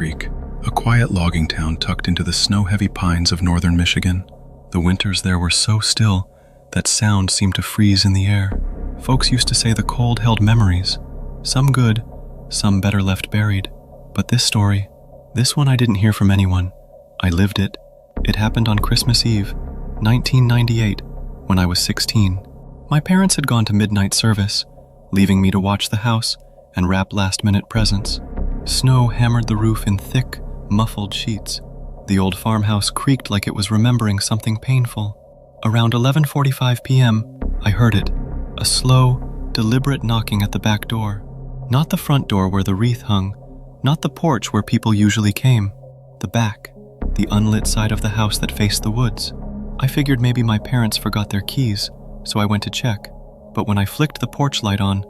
Creek, a quiet logging town tucked into the snow-heavy pines of northern Michigan. The winters there were so still that sound seemed to freeze in the air. Folks used to say the cold held memories, some good, some better left buried. But this one I didn't hear from anyone. I lived it. It happened on Christmas Eve, 1998, when I was 16. My parents had gone to midnight service, leaving me to watch the house and wrap last-minute presents. Snow hammered the roof in thick, muffled sheets. The old farmhouse creaked like it was remembering something painful. Around 11:45 p.m., I heard it, a slow, deliberate knocking at the back door. Not the front door where the wreath hung, not the porch where people usually came. The back, the unlit side of the house that faced the woods. I figured maybe my parents forgot their keys, so I went to check. But when I flicked the porch light on,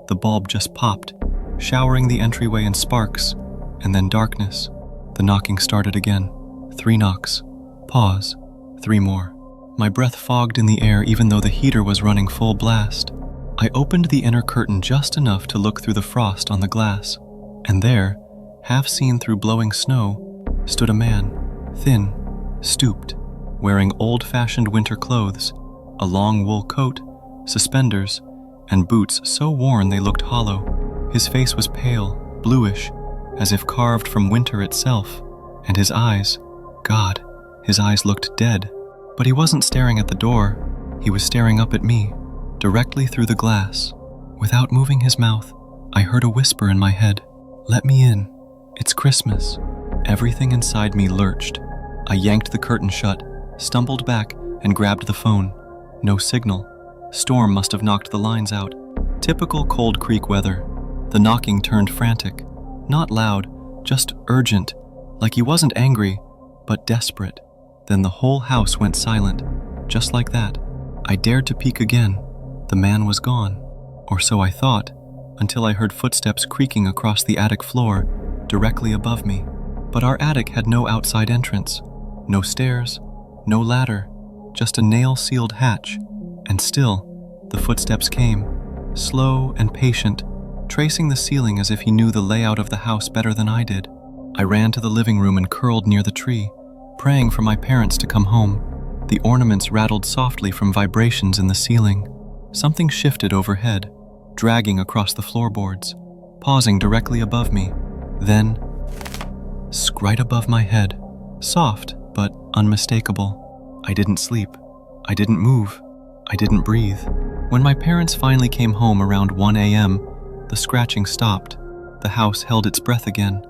the bulb just popped, showering the entryway in sparks, and then darkness. The knocking started again. 3 knocks. Pause. 3 more. My breath fogged in the air even though the heater was running full blast. I opened the inner curtain just enough to look through the frost on the glass, and there, half seen through blowing snow, stood a man, thin, stooped, wearing old-fashioned winter clothes, a long wool coat, suspenders, and boots so worn they looked hollow. His face was pale, bluish, as if carved from winter itself, and his eyes, God, his eyes looked dead. But he wasn't staring at the door, he was staring up at me, directly through the glass. Without moving his mouth, I heard a whisper in my head, "Let me in, it's Christmas." Everything inside me lurched. I yanked the curtain shut, stumbled back, and grabbed the phone. No signal. Storm must have knocked the lines out. Typical Cold Creek weather. The knocking turned frantic. Not loud, just urgent, like he wasn't angry, but desperate. Then the whole house went silent, just like that. I dared to peek again. The man was gone, or so I thought, until I heard footsteps creaking across the attic floor, directly above me. But our attic had no outside entrance, no stairs, no ladder, just a nail-sealed hatch. And still, the footsteps came, slow and patient, tracing the ceiling as if he knew the layout of the house better than I did. I ran to the living room and curled near the tree, praying for my parents to come home. The ornaments rattled softly from vibrations in the ceiling. Something shifted overhead, dragging across the floorboards, pausing directly above me. Then, right above my head, soft but unmistakable. I didn't sleep. I didn't move. I didn't breathe. When my parents finally came home around 1 a.m., the scratching stopped. The house held its breath again,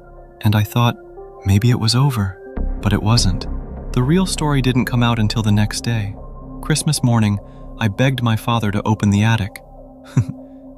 and I thought maybe it was over, but it wasn't. The real story didn't come out until the next day. Christmas morning, I begged my father to open the attic.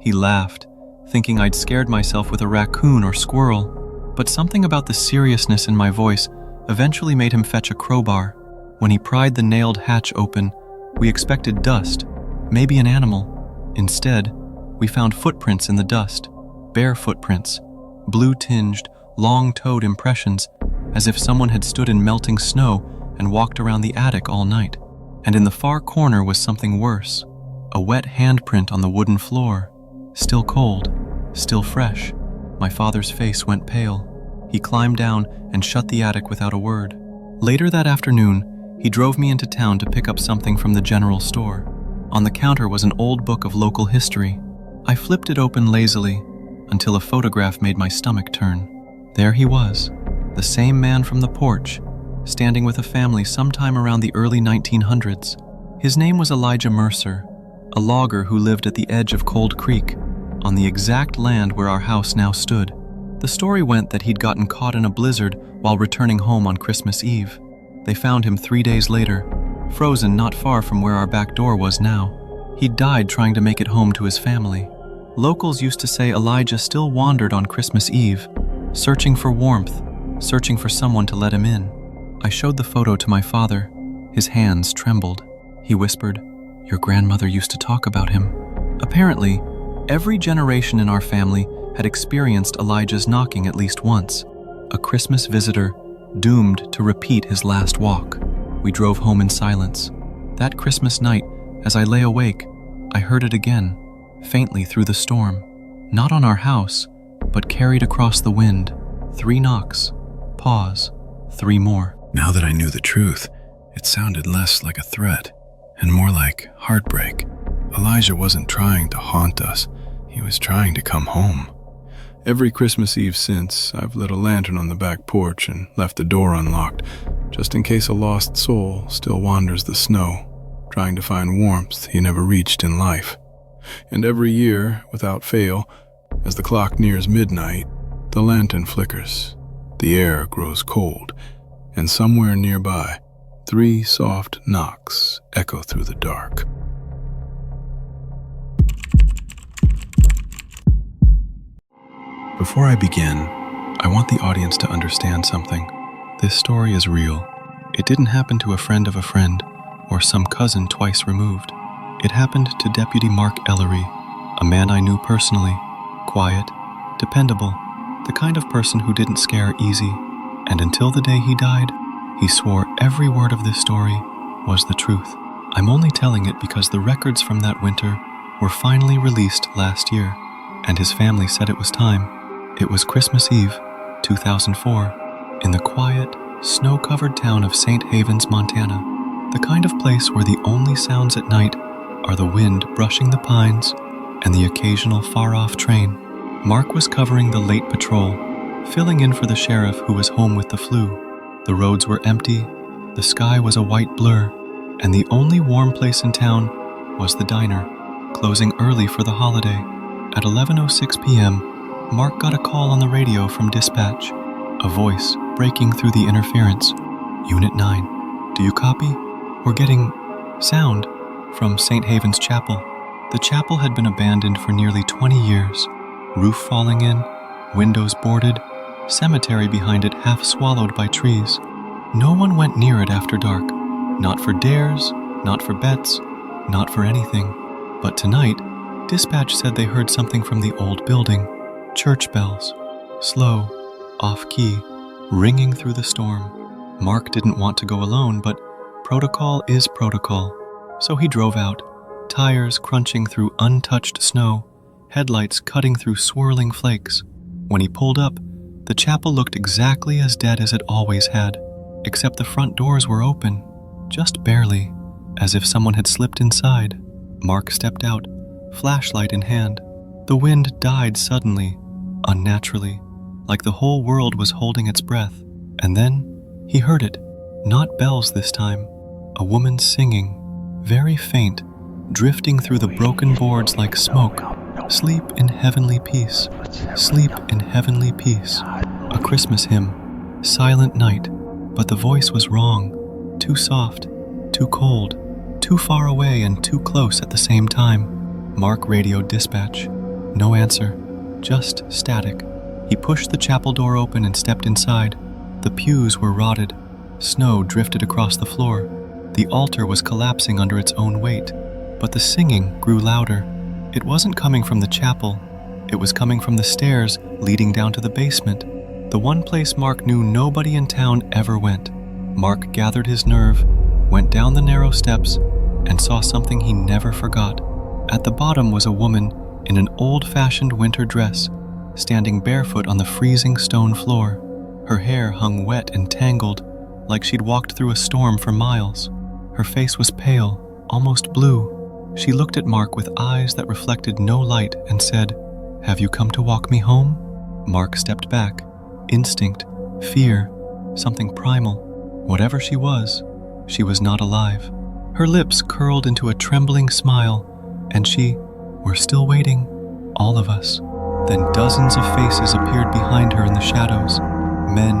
He laughed, thinking I'd scared myself with a raccoon or squirrel, but something about the seriousness in my voice eventually made him fetch a crowbar. When he pried the nailed hatch open, we expected dust, maybe an animal. Instead, we found footprints in the dust, bare footprints, blue-tinged, long-toed impressions, as if someone had stood in melting snow and walked around the attic all night. And in the far corner was something worse, a wet handprint on the wooden floor, still cold, still fresh. My father's face went pale. He climbed down and shut the attic without a word. Later that afternoon, he drove me into town to pick up something from the general store. On the counter was an old book of local history. I flipped it open lazily until a photograph made my stomach turn. There he was, the same man from the porch, standing with a family sometime around the early 1900s. His name was Elijah Mercer, a logger who lived at the edge of Cold Creek, on the exact land where our house now stood. The story went that he'd gotten caught in a blizzard while returning home on Christmas Eve. They found him 3 days later, frozen not far from where our back door was now. He'd died trying to make it home to his family. Locals used to say Elijah still wandered on Christmas Eve, searching for warmth, searching for someone to let him in. I showed the photo to my father. His hands trembled. He whispered, "Your grandmother used to talk about him." Apparently, every generation in our family had experienced Elijah's knocking at least once, a Christmas visitor doomed to repeat his last walk. We drove home in silence. That Christmas night, as I lay awake, I heard it again, faintly through the storm. Not on our house, but carried across the wind. 3 knocks. Pause. 3 more. Now that I knew the truth, it sounded less like a threat and more like heartbreak. Elijah wasn't trying to haunt us. He was trying to come home. Every Christmas Eve since, I've lit a lantern on the back porch and left the door unlocked, just in case a lost soul still wanders the snow, trying to find warmth he never reached in life. And every year, without fail, as the clock nears midnight, the lantern flickers, the air grows cold, and somewhere nearby, 3 soft knocks echo through the dark. Before I begin, I want the audience to understand something. This story is real. It didn't happen to a friend of a friend or some cousin twice removed. It happened to Deputy Mark Ellery, a man I knew personally, quiet, dependable, the kind of person who didn't scare easy. And until the day he died, he swore every word of this story was the truth. I'm only telling it because the records from that winter were finally released last year, and his family said it was time. It was Christmas Eve, 2004, in the quiet, snow-covered town of St. Havens, Montana, the kind of place where the only sounds at night are the wind brushing the pines and the occasional far-off train. Mark was covering the late patrol, filling in for the sheriff who was home with the flu. The roads were empty, the sky was a white blur, and the only warm place in town was the diner, closing early for the holiday. At 11:06 p.m., Mark got a call on the radio from dispatch, a voice breaking through the interference. Unit 9, do you copy? We're getting sound from St. Havens Chapel. The chapel had been abandoned for nearly 20 years. Roof falling in, windows boarded, cemetery behind it half swallowed by trees. No one went near it after dark. Not for dares, not for bets, not for anything. But tonight, dispatch said they heard something from the old building. Church bells, slow, off-key, ringing through the storm. Mark didn't want to go alone, but protocol is protocol. So he drove out, tires crunching through untouched snow, headlights cutting through swirling flakes. When he pulled up, the chapel looked exactly as dead as it always had, except the front doors were open, just barely, as if someone had slipped inside. Mark stepped out, flashlight in hand. The wind died suddenly, unnaturally, like the whole world was holding its breath. And then he heard it, not bells this time, a woman singing, very faint, drifting through the broken boards like smoke. Sleep in heavenly peace, sleep in heavenly peace. A Christmas hymn, Silent Night, but the voice was wrong, too soft, too cold, too far away and too close at the same time. Mark radioed dispatch. No answer, just static. He pushed the chapel door open and stepped inside. The pews were rotted. Snow drifted across the floor. The altar was collapsing under its own weight, but the singing grew louder. It wasn't coming from the chapel. It was coming from the stairs leading down to the basement, the one place Mark knew nobody in town ever went. Mark gathered his nerve, went down the narrow steps, and saw something he never forgot. At the bottom was a woman in an old-fashioned winter dress, standing barefoot on the freezing stone floor. Her hair hung wet and tangled, like she'd walked through a storm for miles. Her face was pale, almost blue. She looked at Mark with eyes that reflected no light and said, "Have you come to walk me home?" Mark stepped back. Instinct, fear, something primal. Whatever she was not alive. Her lips curled into a trembling smile, and we're still waiting, all of us. Then dozens of faces appeared behind her in the shadows. Men,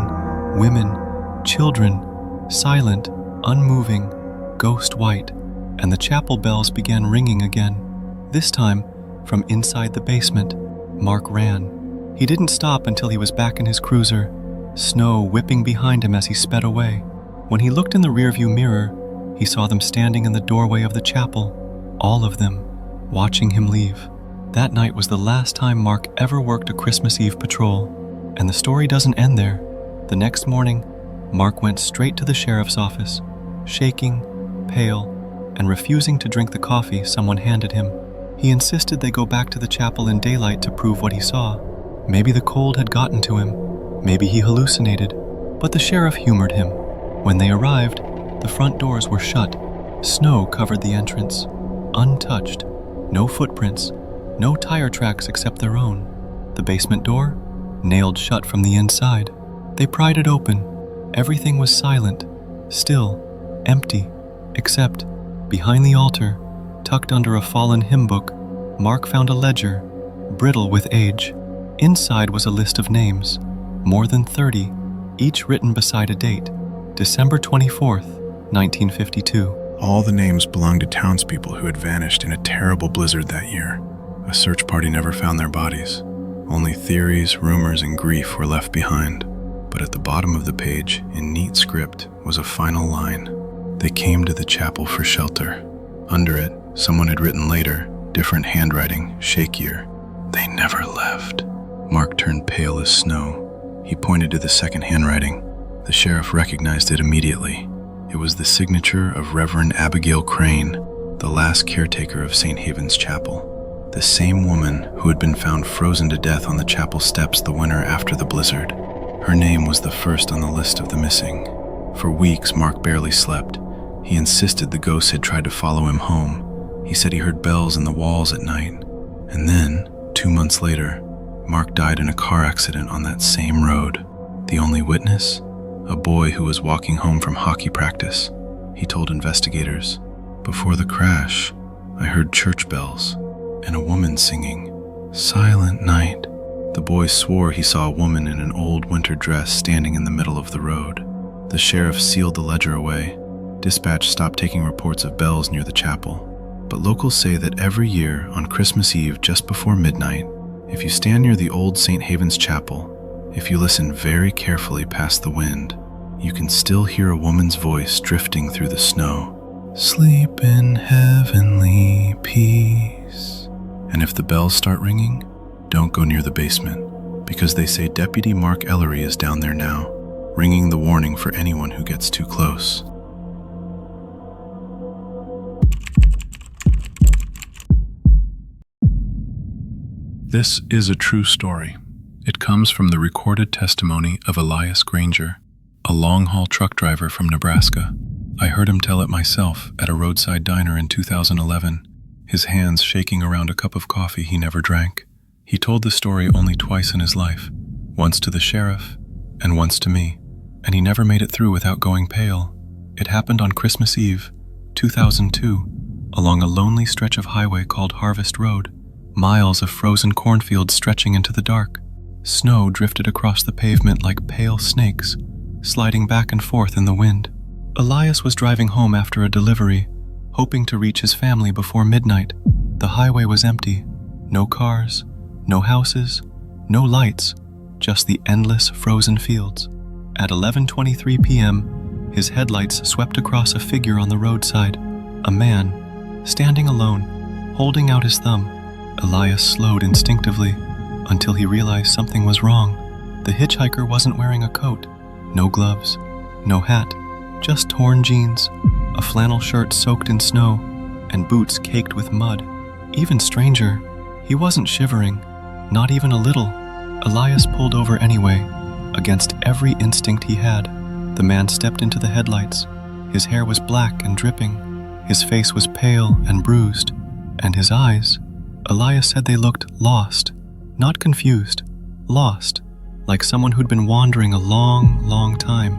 women, children, silent, unmoving, ghost white, and the chapel bells began ringing again. This time, from inside the basement, Mark ran. He didn't stop until he was back in his cruiser, snow whipping behind him as he sped away. When he looked in the rearview mirror, he saw them standing in the doorway of the chapel, all of them, watching him leave. That night was the last time Mark ever worked a Christmas Eve patrol, and the story doesn't end there. The next morning, Mark went straight to the sheriff's office, shaking, pale, and refusing to drink the coffee someone handed him. He insisted they go back to the chapel in daylight to prove what he saw. Maybe the cold had gotten to him. Maybe he hallucinated. But the sheriff humored him. When they arrived, the front doors were shut. Snow covered the entrance, untouched. No footprints, no tire tracks except their own. The basement door, nailed shut from the inside. They pried it open. Everything was silent, still, empty, except behind the altar, tucked under a fallen hymn book, Mark found a ledger, brittle with age. Inside was a list of names, more than 30, each written beside a date, December 24th, 1952. All the names belonged to townspeople who had vanished in a terrible blizzard that year. A search party never found their bodies. Only theories, rumors, and grief were left behind. But at the bottom of the page, in neat script, was a final line. They came to the chapel for shelter. Under it, someone had written later, different handwriting, shakier. They never left. Mark turned pale as snow. He pointed to the second handwriting. The sheriff recognized it immediately. It was the signature of Reverend Abigail Crane, the last caretaker of St. Haven's Chapel. The same woman who had been found frozen to death on the chapel steps the winter after the blizzard. Her name was the first on the list of the missing. For weeks, Mark barely slept. He insisted the ghosts had tried to follow him home. He said he heard bells in the walls at night. And then, 2 months later, Mark died in a car accident on that same road. The only witness? A boy who was walking home from hockey practice. He told investigators, "Before the crash, I heard church bells and a woman singing, 'Silent Night.'" The boy swore he saw a woman in an old winter dress standing in the middle of the road. The sheriff sealed the ledger away. Dispatch stopped taking reports of bells near the chapel. But locals say that every year on Christmas Eve just before midnight, if you stand near the old St. Haven's Chapel, if you listen very carefully past the wind, you can still hear a woman's voice drifting through the snow. "Sleep in heavenly peace." And if the bells start ringing, don't go near the basement, because they say Deputy Mark Ellery is down there now, ringing the warning for anyone who gets too close. This is a true story. It comes from the recorded testimony of Elias Granger, a long-haul truck driver from Nebraska. I heard him tell it myself at a roadside diner in 2011, his hands shaking around a cup of coffee he never drank. He told the story only twice in his life, once to the sheriff and once to me, and he never made it through without going pale. It happened on Christmas Eve, 2002, along a lonely stretch of highway called Harvest Road. Miles of frozen cornfields stretching into the dark. Snow drifted across the pavement like pale snakes, sliding back and forth in the wind. Elias was driving home after a delivery, hoping to reach his family before midnight. The highway was empty. No cars, no houses, no lights, just the endless frozen fields. At 11:23 p.m., his headlights swept across a figure on the roadside, a man, standing alone, holding out his thumb. Elias slowed instinctively until he realized something was wrong. The hitchhiker wasn't wearing a coat, no gloves, no hat, just torn jeans, a flannel shirt soaked in snow, and boots caked with mud. Even stranger, he wasn't shivering, not even a little. Elias pulled over anyway, against every instinct he had. The man stepped into the headlights. His hair was black and dripping. His face was pale and bruised, and his eyes, Elias said they looked lost, not confused, lost, like someone who'd been wandering a long, long time.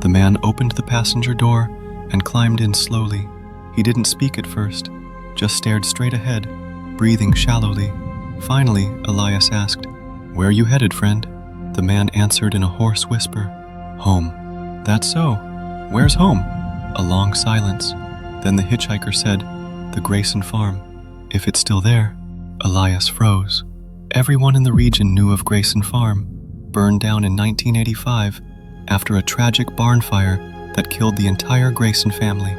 The man opened the passenger door and climbed in slowly. He didn't speak at first, just stared straight ahead, breathing shallowly. Finally, Elias asked, "Where are you headed, friend?" The man answered in a hoarse whisper, "Home." "That's so. Where's home?" A long silence. Then the hitchhiker said, "The Grayson farm. If it's still there." Elias froze. Everyone in the region knew of Grayson Farm, burned down in 1985 after a tragic barn fire that killed the entire Grayson family.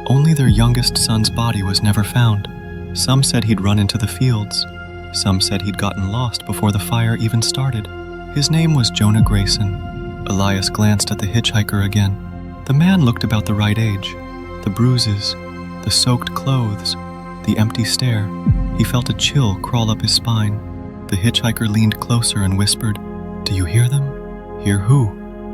Only their youngest son's body was never found. Some said he'd run into the fields. Some said he'd gotten lost before the fire even started. His name was Jonah Grayson. Elias glanced at the hitchhiker again. The man looked about the right age. The bruises, the soaked clothes, the empty stare. He felt a chill crawl up his spine. The hitchhiker leaned closer and whispered, "Do you hear them?" "Hear who?"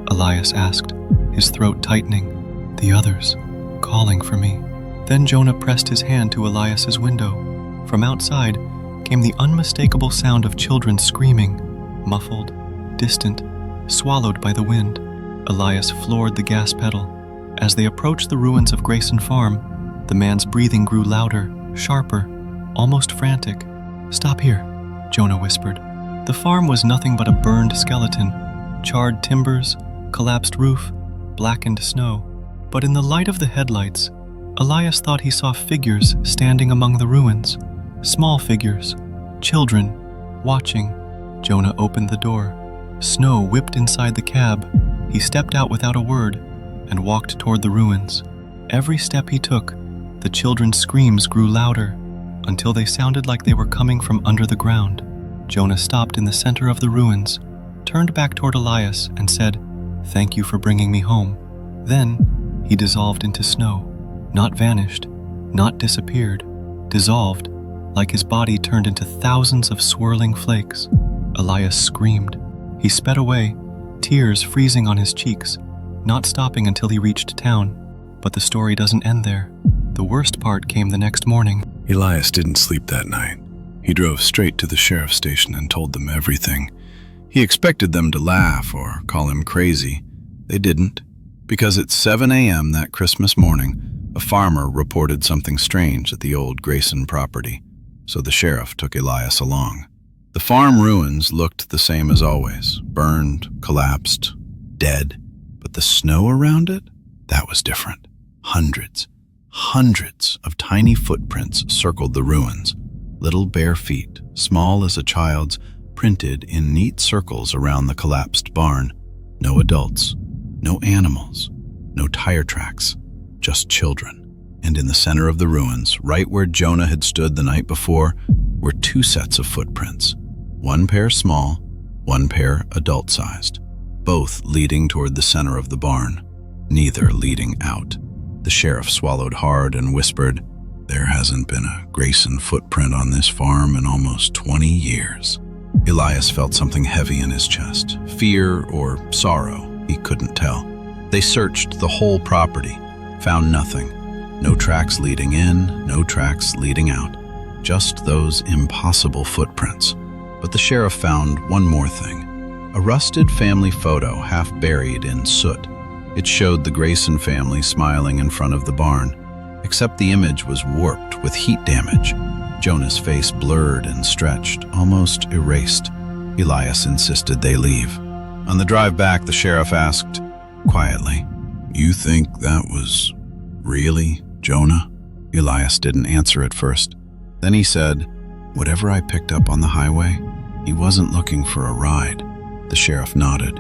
Elias asked, his throat tightening. The others, calling for me. Then Jonah pressed his hand to Elias's window. From outside came the unmistakable sound of children screaming, muffled, distant, swallowed by the wind. Elias floored the gas pedal. As they approached the ruins of Grayson Farm, the man's breathing grew louder, sharper, almost frantic. "Stop here," Jonah whispered. The farm was nothing but a burned skeleton, charred timbers, collapsed roof, blackened snow. But in the light of the headlights, Elias thought he saw figures standing among the ruins. Small figures, children, watching. Jonah opened the door. Snow whipped inside the cab. He stepped out without a word and walked toward the ruins. Every step he took, the children's screams grew louder until they sounded like they were coming from under the ground. Jonah stopped in the center of the ruins, turned back toward Elias and said, "Thank you for bringing me home." Then he dissolved into snow, not vanished, not disappeared, dissolved, like his body turned into thousands of swirling flakes. Elias screamed. He sped away, tears freezing on his cheeks, not stopping until he reached town. But the story doesn't end there. The worst part came the next morning. Elias didn't sleep that night. He drove straight to the sheriff's station and told them everything. He expected them to laugh or call him crazy. They didn't, because at 7 a.m. that Christmas morning, a farmer reported something strange at the old Grayson property, so the sheriff took Elias along. The farm ruins looked the same as always, burned, collapsed, dead, but the snow around it, that was different. Hundreds of tiny footprints circled the ruins, little bare feet, small as a child's, printed in neat circles around the collapsed barn. No adults, no animals, no tire tracks, just children. And in the center of the ruins, right where Jonah had stood the night before, were two sets of footprints. One pair small, one pair adult-sized, both leading toward the center of the barn, neither leading out. The sheriff swallowed hard and whispered, "There hasn't been a Grayson footprint on this farm in almost 20 years. Elias felt something heavy in his chest, fear or sorrow, he couldn't tell. They searched the whole property, found nothing. No tracks leading in, no tracks leading out. Just those impossible footprints. But the sheriff found one more thing. A rusted family photo half buried in soot. It showed the Grayson family smiling in front of the barn, except the image was warped with heat damage. Jonah's face blurred and stretched, almost erased. Elias insisted they leave. On the drive back, the sheriff asked, quietly, "You think that was really Jonah?" Elias didn't answer at first. Then he said, "Whatever I picked up on the highway, he wasn't looking for a ride." The sheriff nodded.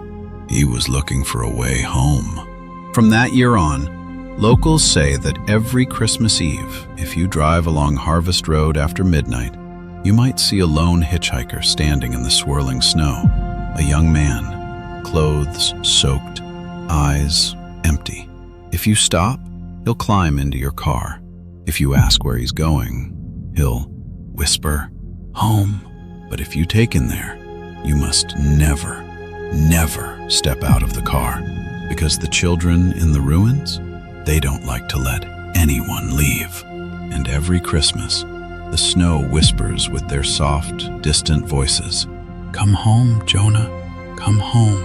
"He was looking for a way home." From that year on, locals say that every Christmas Eve, if you drive along Harvest Road after midnight, you might see a lone hitchhiker standing in the swirling snow. A young man, clothes soaked, eyes empty. If you stop, he'll climb into your car. If you ask where he's going, he'll whisper, "Home." But if you take him there, you must never step out of the car, because the children in the ruins, they don't like to let anyone leave. And every Christmas, the snow whispers with their soft, distant voices, "Come home, Jonah, come home."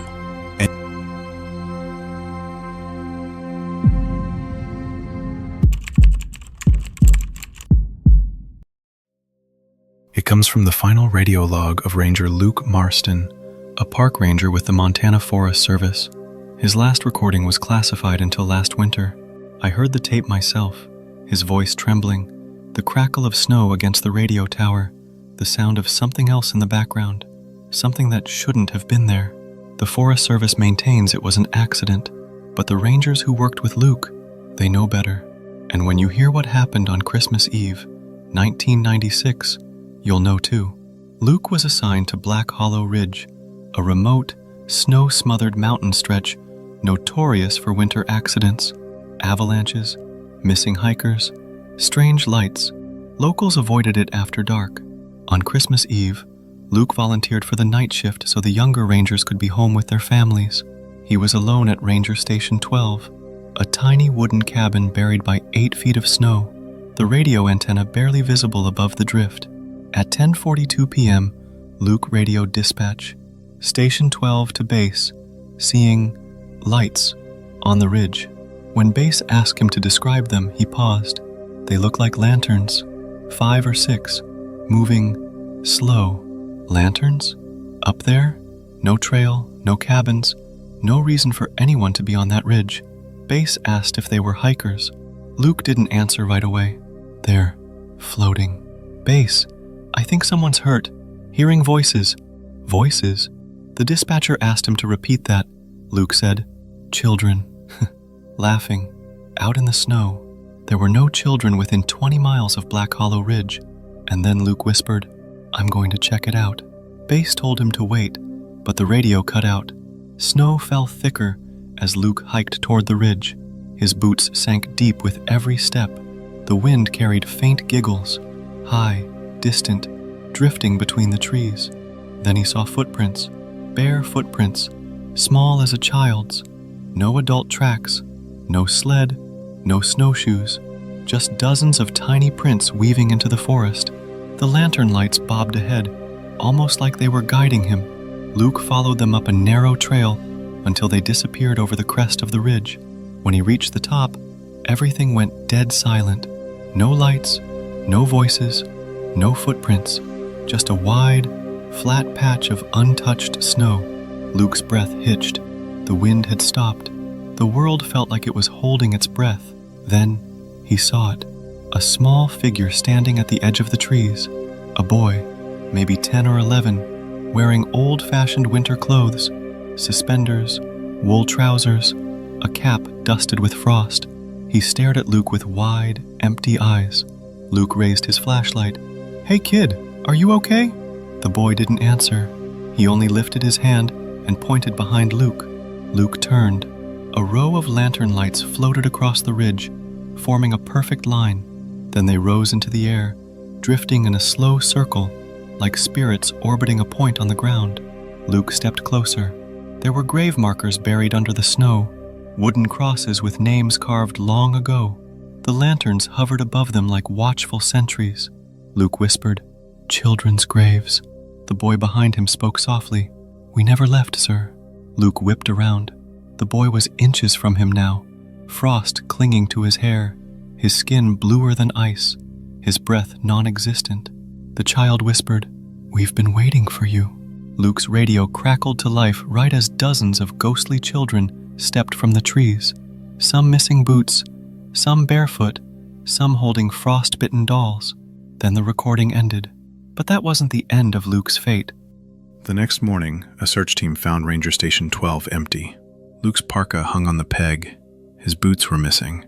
It comes from the final radio log of Ranger Luke Marston, a park ranger with the Montana Forest Service. His last recording was classified until last winter. I heard the tape myself, his voice trembling, the crackle of snow against the radio tower, the sound of something else in the background, something that shouldn't have been there. The Forest Service maintains it was an accident, but the rangers who worked with Luke, they know better. And when you hear what happened on Christmas Eve, 1996, you'll know too. Luke was assigned to Black Hollow Ridge, a remote, snow-smothered mountain stretch notorious for winter accidents, avalanches, missing hikers, strange lights. Locals avoided it after dark. On Christmas Eve, Luke volunteered for the night shift so the younger rangers could be home with their families. He was alone at Ranger Station 12, a tiny wooden cabin buried by 8 feet of snow, the radio antenna barely visible above the drift. At 10:42 p.m., Luke radioed dispatch, Station 12 to base, seeing lights on the ridge. When base asked him to describe them, he paused. They look like lanterns, 5 or 6, moving slow. Lanterns? Up there? No trail, no cabins, no reason for anyone to be on that ridge. Base asked if they were hikers. Luke didn't answer right away. They're floating. Base, I think someone's hurt. Hearing voices. Voices? The dispatcher asked him to repeat that. Luke said, children. Laughing. Out in the snow. There were no children within 20 miles of Black Hollow Ridge. And then Luke whispered, I'm going to check it out. Base told him to wait, but the radio cut out. Snow fell thicker as Luke hiked toward the ridge. His boots sank deep with every step. The wind carried faint giggles, high, distant, drifting between the trees. Then he saw footprints, bare footprints, small as a child's. No adult tracks, no sled, no snowshoes, just dozens of tiny prints weaving into the forest. The lantern lights bobbed ahead, almost like they were guiding him. Luke followed them up a narrow trail until they disappeared over the crest of the ridge. When he reached the top, everything went dead silent. No lights, no voices, no footprints, just a wide, flat patch of untouched snow. Luke's breath hitched. The wind had stopped. The world felt like it was holding its breath. Then he saw it. A small figure standing at the edge of the trees. A boy, maybe 10 or 11, wearing old-fashioned winter clothes, suspenders, wool trousers, a cap dusted with frost. He stared at Luke with wide, empty eyes. Luke raised his flashlight. Hey kid, are you okay? The boy didn't answer. He only lifted his hand and pointed behind Luke. Luke turned. A row of lantern lights floated across the ridge, forming a perfect line. Then they rose into the air, drifting in a slow circle, like spirits orbiting a point on the ground. Luke stepped closer. There were grave markers buried under the snow, wooden crosses with names carved long ago. The lanterns hovered above them like watchful sentries. Luke whispered, children's graves. The boy behind him spoke softly. We never left, sir. Luke whipped around. The boy was inches from him now, frost clinging to his hair, his skin bluer than ice, his breath non-existent. The child whispered, we've been waiting for you. Luke's radio crackled to life right as dozens of ghostly children stepped from the trees, some missing boots, some barefoot, some holding frost-bitten dolls. Then the recording ended. But that wasn't the end of Luke's fate. The next morning, a search team found Ranger Station 12 empty. Luke's parka hung on the peg. His boots were missing.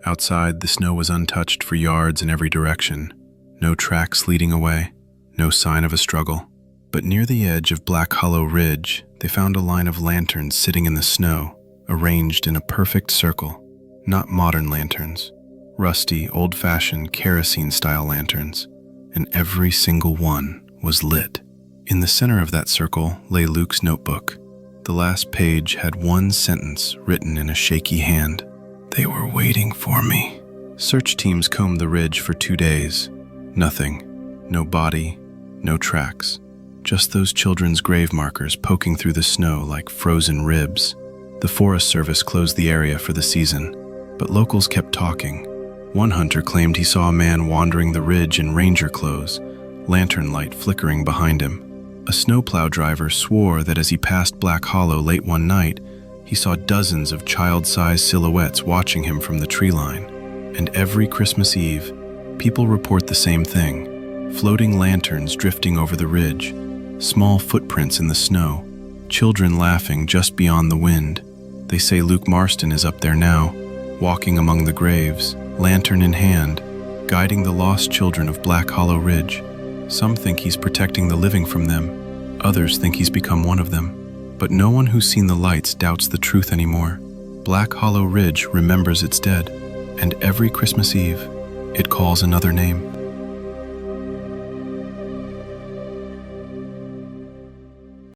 Outside, the snow was untouched for yards in every direction. No tracks leading away, no sign of a struggle. But near the edge of Black Hollow Ridge, they found a line of lanterns sitting in the snow, arranged in a perfect circle. Not modern lanterns, rusty, old-fashioned kerosene-style lanterns, and every single one was lit. In the center of that circle lay Luke's notebook. The last page had one sentence written in a shaky hand. They were waiting for me. Search teams combed the ridge for 2 days. Nothing. No body, no tracks. Just those children's grave markers poking through the snow like frozen ribs. The Forest Service closed the area for the season, but locals kept talking. One hunter claimed he saw a man wandering the ridge in ranger clothes, lantern light flickering behind him. A snowplow driver swore that as he passed Black Hollow late one night, he saw dozens of child-sized silhouettes watching him from the tree line. And every Christmas Eve, people report the same thing. Floating lanterns drifting over the ridge, small footprints in the snow, children laughing just beyond the wind. They say Luke Marston is up there now, walking among the graves, lantern in hand, guiding the lost children of Black Hollow Ridge. Some think he's protecting the living from them. Others think he's become one of them. But no one who's seen the lights doubts the truth anymore. Black Hollow Ridge remembers its dead, and every Christmas Eve, it calls another name.